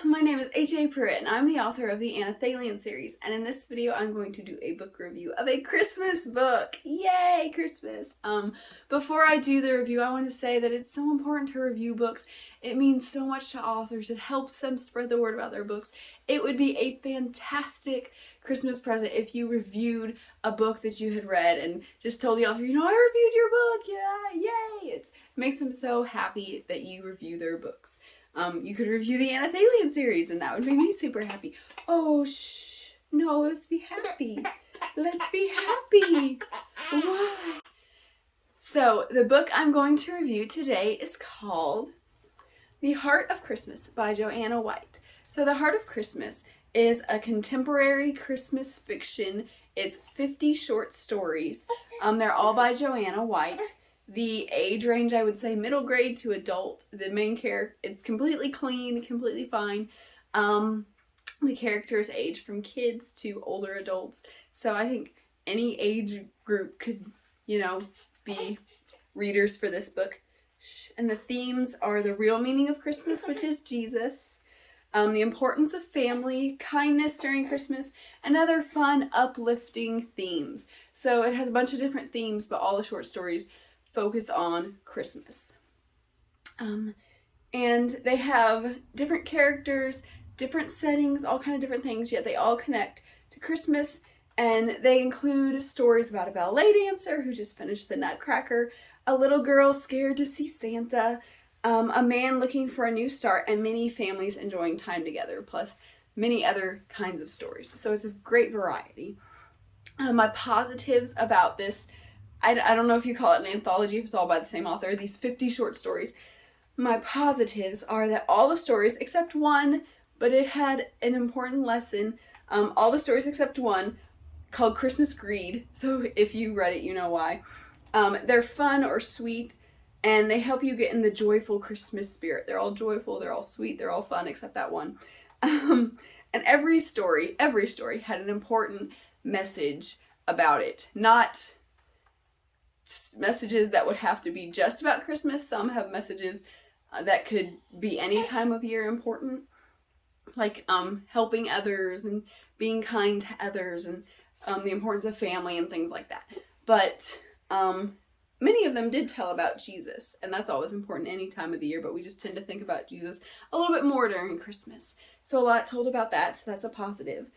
my name is HAPruitt and I'm the author of the Anathalian series, and in this video I'm going to do a book review of a Christmas book. Yay, Christmas! Before I do the review, I want to say that it's so important to review books. It means so much to authors. It helps them spread the word about their books. It would be a fantastic Christmas present if you reviewed a book that you had read and just told the author, you know, I reviewed your book, yeah, yay! It makes them so happy that you review their books. You could review the Anathalian series and that would make me super happy. Oh, shh. No, let's be happy. Let's be happy. Why? So, the book I'm going to review today is called The Heart of Christmas by Joanna White. So, The Heart of Christmas is a contemporary Christmas fiction. It's 50 short stories. They're all by Joanna White. The age range, I would say middle grade to adult. The main character, it's completely clean, completely fine. The characters age from kids to older adults. So I think any age group could, you know, be readers for this book. And the themes are the real meaning of Christmas, which is Jesus. The importance of family, kindness during Christmas, and other fun, uplifting themes. So it has a bunch of different themes, but all the short stories focus on Christmas. And they have different characters, different settings, all kind of different things, yet they all connect to Christmas, and they include stories about a ballet dancer who just finished the Nutcracker, a little girl scared to see Santa, a man looking for a new start, and many families enjoying time together, plus many other kinds of stories. So it's a great variety. My positives about this, I don't know if you call it an anthology, if it's all by the same author, these 50 short stories. My positives are that all the stories, except one, but it had an important lesson, all the stories except one, called Christmas Greed, so if you read it, you know why. They're fun or sweet, and they help you get in the joyful Christmas spirit. They're all joyful, they're all sweet, they're all fun, except that one. And every story had an important message about it. Not messages that would have to be just about Christmas. Some have messages that could be any time of year important, like helping others and being kind to others, and the importance of family and things like that. But many of them did tell about Jesus, and that's always important any time of the year, but we just tend to think about Jesus a little bit more during Christmas. So a lot told about that, so that's a positive.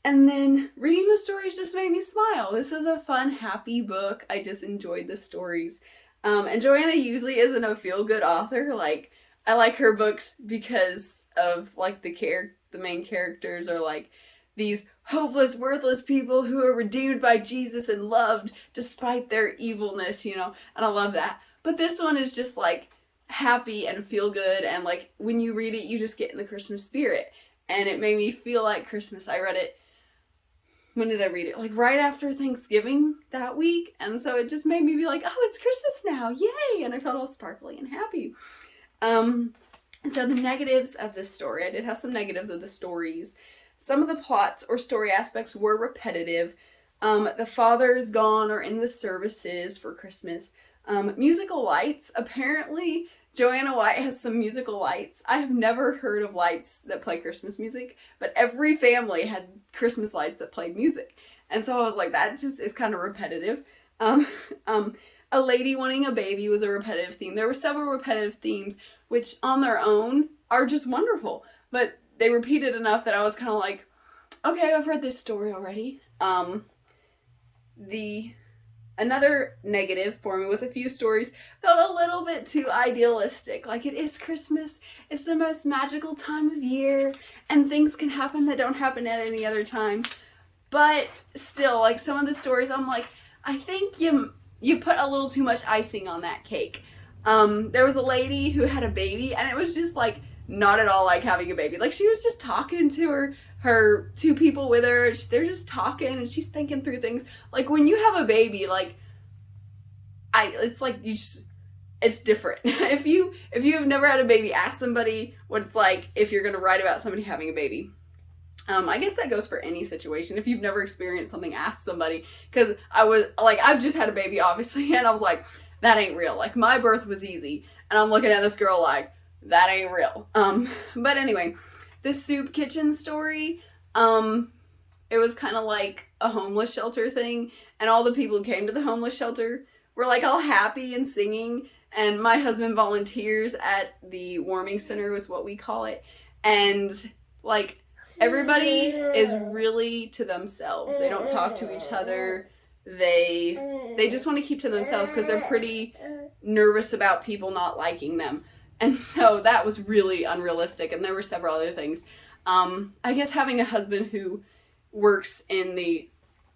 And then reading the stories just made me smile. This was a fun, happy book. I just enjoyed the stories. And Joanna usually isn't a feel-good author. Like, I like her books because of, like, the main characters are, like, these hopeless, worthless people who are redeemed by Jesus and loved despite their evilness, you know, and I love that. But this one is just, like, happy and feel-good, and, like, when you read it, you just get in the Christmas spirit. And it made me feel like Christmas. I read it, when did I read it? Like right after Thanksgiving that week. And so it just made me be like, oh, it's Christmas now. Yay. And I felt all sparkly and happy. So the negatives of this story, I did have some negatives of the stories. Some of the plots or story aspects were repetitive. The father is gone or in the services for Christmas. Musical lights. Apparently, Joanna White has some musical lights. I have never heard of lights that play Christmas music, but every family had Christmas lights that played music. And so I was like, that just is kind of repetitive. A lady wanting a baby was a repetitive theme. There were several repetitive themes, which on their own are just wonderful. But they repeated enough that I was kind of like, okay, I've read this story already. Another negative for me was a few stories felt a little bit too idealistic. Like, it is Christmas, it's the most magical time of year, and things can happen that don't happen at any other time. But still, like, some of the stories, I'm like, I think you put a little too much icing on that cake. There was a lady who had a baby, and it was just, like, not at all like having a baby. Like, she was just talking to her two people with her, they're just talking and she's thinking through things. Like, when you have a baby, like, it's like it's different. If you have never had a baby, ask somebody what it's like if you're gonna write about somebody having a baby. I guess that goes for any situation. If you've never experienced something, ask somebody, because I was like, I've just had a baby obviously, and I was like, that ain't real. Like, my birth was easy, and I'm looking at this girl like, that ain't real. But anyway, the soup kitchen story, it was kind of like a homeless shelter thing, and all the people who came to the homeless shelter were like all happy and singing, and my husband volunteers at the warming center, was what we call it, and like everybody is really to themselves. They don't talk to each other. They just want to keep to themselves because they're pretty nervous about people not liking them. And so that was really unrealistic, and there were several other things. I guess having a husband who works in the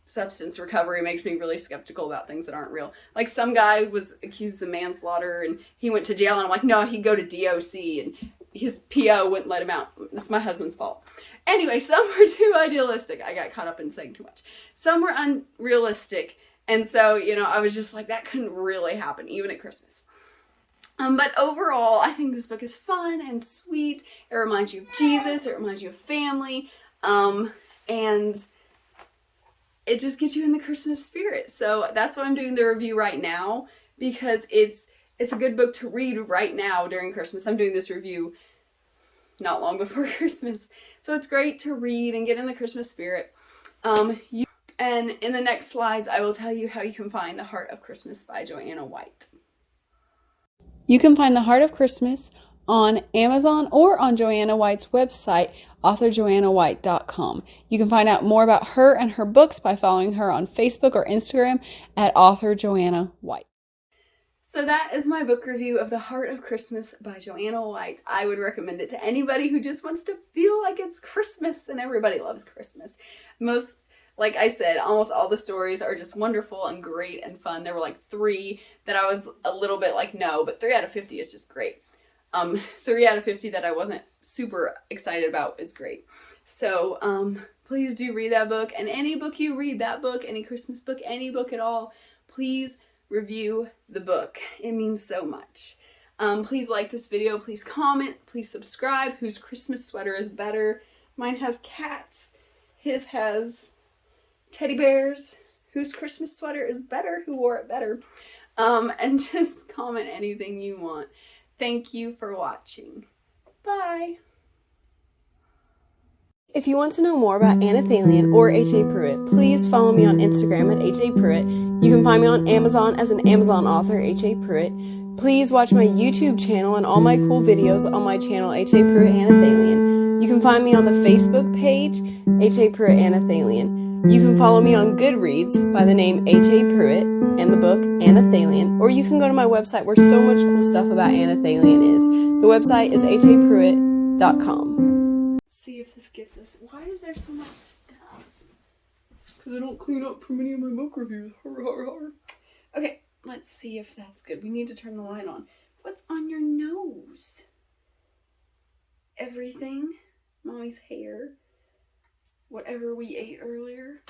substance recovery makes me really skeptical about things that aren't real. Like, some guy was accused of manslaughter and he went to jail, and I'm like, no, he'd go to DOC, and his PO wouldn't let him out. It's my husband's fault. Anyway, some were too idealistic. I got caught up in saying too much. Some were unrealistic, and so, you know, I was just like, that couldn't really happen, even at Christmas. But overall, I think this book is fun and sweet. It reminds you of Jesus. It reminds you of family. And it just gets you in the Christmas spirit. So that's why I'm doing the review right now, because it's a good book to read right now during Christmas. I'm doing this review not long before Christmas. So it's great to read and get in the Christmas spirit. And in the next slides, I will tell you how you can find The Heart of Christmas by Joanna White. You can find The Heart of Christmas on Amazon or on Joanna White's website, authorjoannawhite.com. You can find out more about her and her books by following her on Facebook or Instagram at author Joanna White. So that is my book review of The Heart of Christmas by Joanna White. I would recommend it to anybody who just wants to feel like it's Christmas, and everybody loves Christmas. Like I said, almost all the stories are just wonderful and great and fun. There were like 3 that I was a little bit like, no, but 3 out of 50 is just great. 3 out of 50 that I wasn't super excited about is great. So please do read that book, and any book you read, that book, any Christmas book, any book at all, please review the book. It means so much. Please like this video, please comment, please subscribe. Whose Christmas sweater is better? Mine has cats. His has teddy bears. Whose Christmas sweater is better? Who wore it better? And just comment anything you want. Thank you for watching. Bye. If you want to know more about Anna Thalian or HAPruitt, please follow me on Instagram at HAPruitt. You can find me on Amazon as an Amazon author, HAPruitt. Please watch my YouTube channel and all my cool videos on my channel, HAPruitt Anna Thalian. You can find me on the Facebook page, HAPruitt Anna Thalian. You can follow me on Goodreads by the name HAPruitt and the book Anna Thalian, or you can go to my website where so much cool stuff about Anna Thalian is. The website is HAPruitt.com. See if this gets us. Why is there so much stuff? Because I don't clean up from any of my book reviews. Har, har, har. Okay, let's see if that's good. We need to turn the light on. What's on your nose? Everything. Mommy's hair. Whatever we ate earlier.